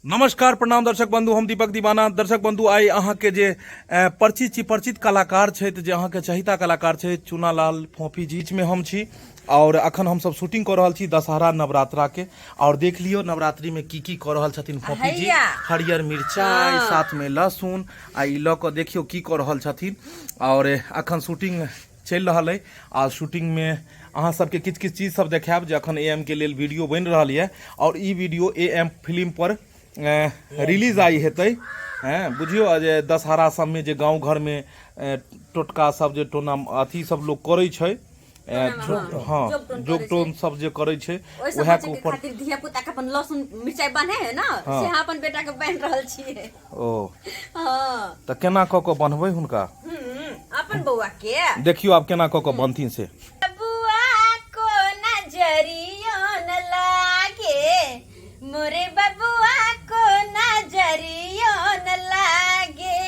नमस्कार प्रणाम दर्शक बंधु, हम दीपक दीवाना। दर्शक बंधु, आइ अहाँ के जे परिचित कलाकार छथि, जे अहाँ के चहिता कलाकार छै चूनालाल फोफी जी, में हम छी और अखन हम सब शूटिंग कर रहल छी दशहरा नवरात्रा के। और देख लियो नवरात्रि में की कर रहल छथिन फोफी जी। हरियर मिर्चाई साथ में लहसुन आ ई ल के देखियो की कर रहल छथिन। और अखन शूटिंग चल रहा है आ शूटिंग में अहाँ सबके किछ चीज सब देखाब जे अखन एएम के लेल वीडियो बन रहा है। और ई वीडियो एएम फिल्म पर रिलीज आई हेतै। बुझियो जे दशहरा सब में जे गाँव घर में टोटका सब जे टोना अथी सब लोग करे छै, हाँ जोगटोन सब जे करे छै वह के ऊपर खातिर धिया पुता के अपन लहसुन मिर्चाई बने है ना, से अपन बेटा के बन रहल छिए। ओ हां त केना क के बनबै हुनका अपन बौआ के देखियो आब केना क के बनथिन से। बबुआ को नजरियो न लागे, मोरे बबुआ को नजरियो न लागे,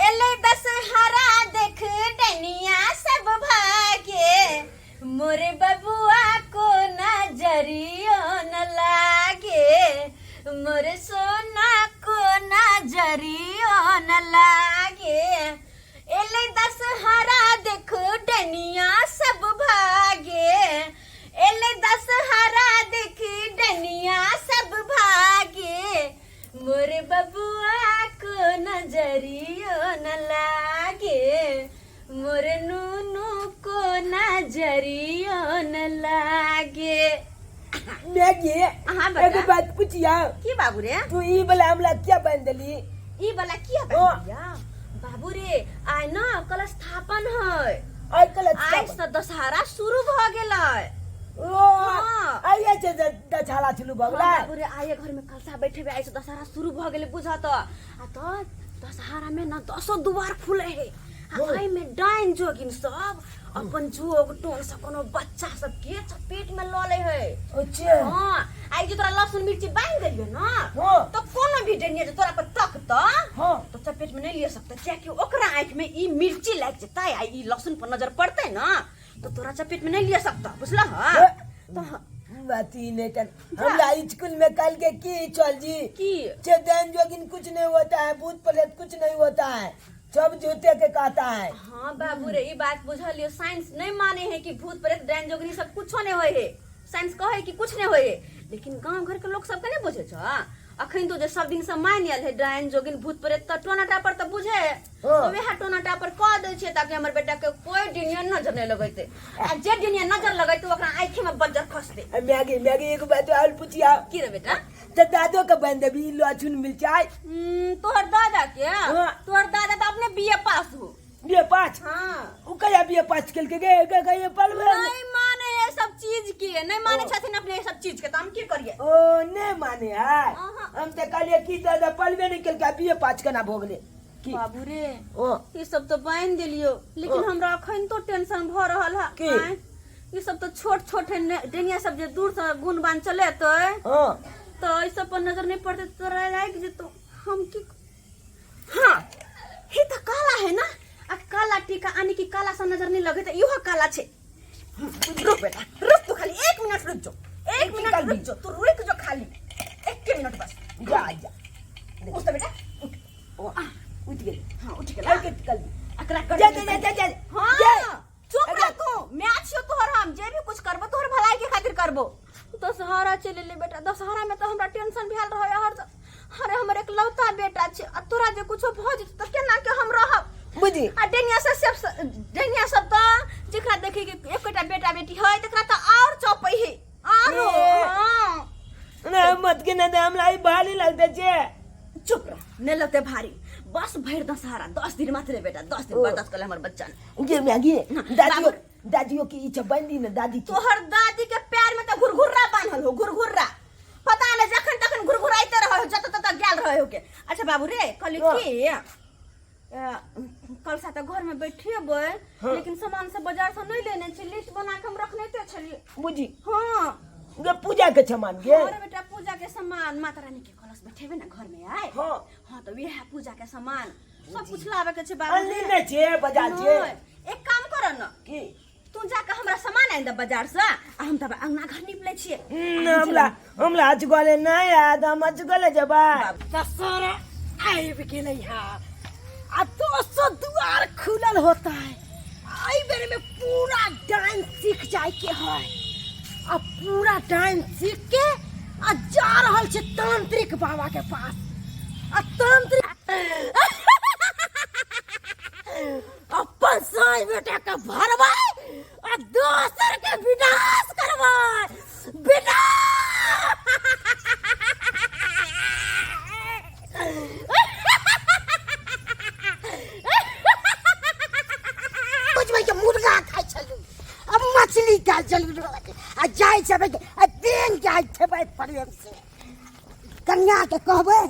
एले दशहरा देख डनिया सब भागे, मोरे बबुआ को नजरियो न लागे, मोरे सोना को नजरियो न लागे, एले दशहरा देख डनिया सब भागे, एले दशहरा देख डनिया सब भागे, मोरे बबुआ को नजरियो न लागे, मोरे नूनू को नजरियो न लागे। मैगी हाँ एक बात पूछिया की बाबू रे, तू ई वाला हमला क्या बन दली? ई वाला किया बनिया बाबू रे? आइ न कल स्थापन है, आई कल आइ से दशहरा शुरू भ गेलै। ओ आइए से दछाला चलू बगला बाबू रे, आइए घर में कलसा बैठे आइ से दशहरा शुरू भ गेलै बुझा त। आ त दशहरा में न 10 दुआर खुले है, आइ में डाइन जोगिन सब अपन जोग टोन से कोनो बच्चा सब के चपेट में ल ले है। अच्छा हां आइ जे तोरा लहसुन मिर्ची बांध देलियो ना, हां तो कोनो भी डनिया जे तोरा पर तकता हां तो चपेट में नहीं ले सकता, क्या ओकरा आंख में ई मिर्ची लग जता है, ई लहसुन पर नजर पड़ते ना तो तोरा चपेट में नहीं ले सकता, बुझला? हां तो बाती ने कर हमरा स्कूल में कल के की चल जी की जे दैन जोगिन कुछ नहीं होता है, भूत प्रेत कुछ नहीं होता है, सब जूते के कहता है। हाँ बाबू रे, ई बात बुझलियो, साइंस नहीं माने है कि भूत प्रेत डायन जोगनी सब कुछो नहीं होय है, साइंस कहे कि कुछ नहीं होय है, लेकिन गांव घर के लोग सब के नहीं बुझे छ। अखन तो जे सब दिन से मान आयल है डायन जोगिन भूत प्रेत त टोनाटा पर त बुझे, तो वह टोनाटा पर कह दे छै ताकि हमर बेटा के कोई डिनिया नजर नहीं लगैते, आ जे डिनिया नजर लगैते ओकरा आंखी में बज्जर खसते। मैगी एक बात और पूछिया की रे बेटा? तो दादो के बन देबी लहसुन मिर्चाई? तोहर दादा के? तोहर दादा तो अपने बीए पास हो। बीए पास? हाँ उ कया बीए पास केल के गए पलवे नहीं माने ये सब चीज की, नहीं माने छथिन अपने ये सब चीज के, तो हम की करिए? ओ नहीं माने है, हम तो कहलिए की दादा पलवे नहीं केल के बीए पास केना भोगले की? बाबू रे ओ ये सब तो बांध दिलियो, लेकिन हमरा अखन तो टेंशन भ रहल है की? ये सब तो छोट छोट डेनिया सब जे दूर से गुण बान चले तो इस सब पर नजर नहीं पड़ते तो लाग जेतो। हम की हां हे तो काला है ना, आ काला टीका आने की काला सा नजर नहीं लगे तो इहो काला छे। रुक बेटा रुक, तो खाली 1 मिनट रुक जो, 1 मिनट रुक जो, तू रुक जो खाली 1 मिनट बस। जा जा उठ तो बेटा उठ गेल। हां उठ कल गेला के कल अकरा कर जा हां चुप रह तू, मैच हो तोहर, हम जे भी कुछ करबो तोहर भलाई के खातिर करबो। दशहरा चले ले बेटा, दशहरा में तो हमरा टेंशन भेल रहे हर। अरे हमर एक लौता बेटा छे, आ तोरा जे कुछो भ जेत त केना के हम रहब बुझी? आ डेनिया सब त जेकरा देखै के एकटा बेटा बेटी है तकरा त और चौपै है आरो। हां ना मत के ना हम लाई भारी लगते छे। चुप रह, ने लते भारी, बस भर दशहरा 10 दिन मात्र बेटा, 10 दिन बाद 10 कल हमर बच्चा ये मैगी दादियों की इच्छा बंदी न दादी की। तोहर दादी के पैर में तो घुरघुर्रा बांधल हो, घुरघुर्रा पता नहीं जखन तखन घुरघुराइते रहो, जत तत गेल रहो के। अच्छा बाबू रे कल की कल सा तो घर में बैठेबै, लेकिन सामान सब बाजार से नहीं लेने छी, लिस्ट बना के हम रखने थे छली बुझी? हां गे पूजा के सामान गे। अरे बेटा पूजा के सामान माता रानी के कलश बैठेबे ना घर में आए। हां हां तो यह पूजा के सामान सब कुछ लावे के छे बाबू अनली ने छे बाजार छे। एक काम करो ना की तू जाके हमरा सामान आनि दे बाजार से आ हम तब अंगना घर निपले छिए हमला अजगले नहीं याद हम अजगले जबा ससुर आइब गेलै है आ दोसर द्वार खुलल होता है आई बेर में पूरा डांस सीख जाए के है आ पूरा डांस सीख के आ जा रहल छै तांत्रिक बाबा के पास आ तांत्रिक अपन साई बेटा के भरबै आ दोसर के विनाश करबै बुझबै के मुर्गा खाइ छलु अब मछली खाइ छलु आ जाइ छै आ दिन जाइ छै प्रेम से कन्या के कहबै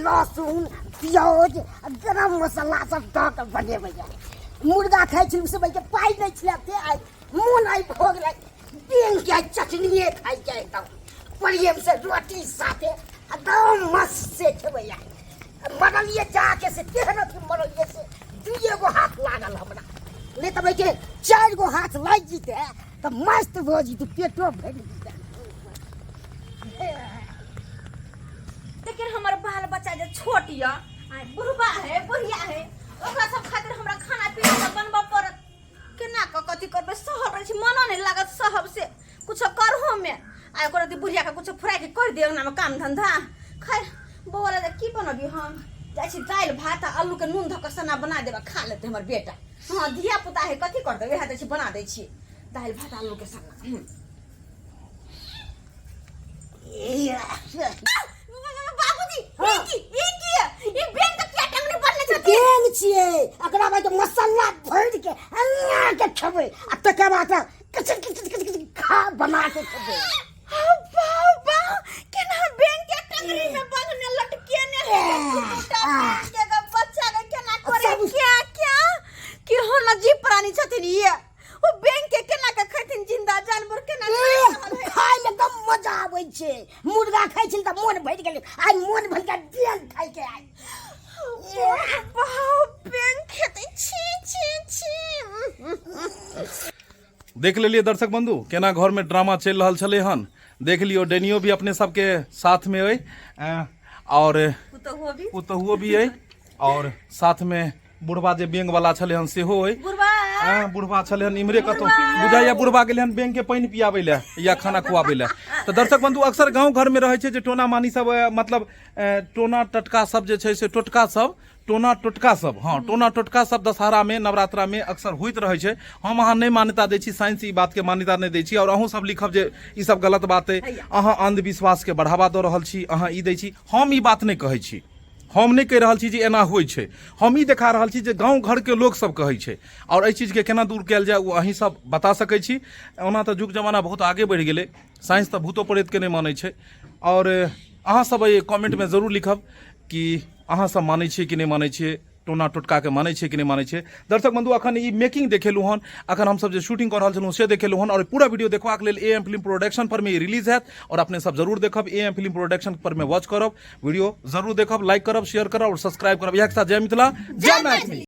लहसुन प्याज गरम मसाला सब दऽ के बनेबै मुर्गा खाइ छलु से के पाइ नहि छलै आइ मोन आइ भऽ गेलै दिन के चटनिए खाइ छै एकदम प्रेम से रोटी साथे एकदम मस्त से खेबै मरलिए जाके से तेहन अथी मरलिए से दुइए गो हाथ लागल हमरा नहीं तो के 4 गो हाथ लग जीते तो मस्त भऽ जीते पेटो भरि जीते लेकिन हमर बाल बच्चा जे छोट य आ बुढ़बा है बुढ़िया है ओकरा सब खातिर हमरा खाना पीना बनबा पड़त केना क कथी करबे सहब रहै छै मनो नहीं लागत सहब से कुछ करहो में आ ओकरा दी बुढ़िया के कुछ फ्राई के कर दियो ना में काम धंधा खैर बोला जे की बनबी हम जाइ छी दाल भात आ आलू के नून धऽ के सना बना देबा खा लेते हमर बेटा हां धिया पुता है कथी करते वएह दै छी बना दै छी दाल भात आलू के सना बाबूजी ई बैंक के टंगनी बनले छथि गेंग छियै एकरा बाद मसाला भरि के अन्ना के खेबै आ तकर बाद खा बना के खेबै बाबा केना बैंक के टंगनी में बंधने लटकेने है के बच्चा के केना करे क्या कि हो न जीव प्राणी छथिन ये ओ बैंक के केना के खैथिन जिंदा जानवर केना खाइ ले कम मजा आबै छै मुर्गा खाइ छै त मोन भरि गेलै आइ मोन भरि के डेल खाइ के आइ बैंक खेते छी देख लेलिए दर्शक बंधु केना घर में ड्रामा चल रहा छले हन देख लियो डेनियो भी अपने सबके साथ में है और पुतहुओ भी है और साथ में बुढ़वा जे बैंक वाला छले हन सेहो है बुढ़वा छले हन इमरे कतो बुझाइया बुढ़वा गेले हन बैंक के पानी पियाबे ले या खाना खुआबे ले तो दर्शक बंधु अक्सर गांव घर में रहे छै जे टोना मानी सब मतलब टोना टटका सब जे छै से टोटका सब टोना टोटका सब हाँ टोना टोटका सब दशहरा में नवरात्रा में अक्सर होइत रहे छै हम अहाँ नहीं मान्यता दै छी साइंस ई बात के मान्यता नहीं दै छी और अहूँ सब लिखब जे ई सब गलत बात है अहाँ अंधविश्वास के बढ़ावा दऽ रहल छी अहाँ ई दै छी हम ई बात नहीं कहै छी हम नहीं कह रहल छी जे एना होइ छै हम ई देखा रहल छी जे गांव घर के लोग सब कहै छै और एहि चीज के केना दूर कयल जाय ओ अहीं सब बता सकै छी ओना तऽ युग जमाना बहुत आगे बढ़ि गेलै साइंस तऽ भूतो प्रेत के नहीं मानै छै और अहाँ सब कमेंट में जरूर लिखब कि अहाँ सब मानै छियै कि नहीं मानै छियै टोना टोटका के मानै छियै कि नहीं मानै छियै दर्शक बंधु अखन ई मेकिंग देखेलहुँ हन अखन हम सब जे शूटिंग कर रहल छलहुँ से देखेलहुँ हन और पूरा वीडियो देखबाक लेल AM फिल्म प्रोडक्शन पर में रिलीज हैत और अपने सब जरूर देखब AM फिल्म प्रोडक्शन पर में वॉच करब वीडियो जरूर देखब लाइक करब शेयर करब और सब्सक्राइब करब इएह के साथ जय मिथिला जय मैथिली।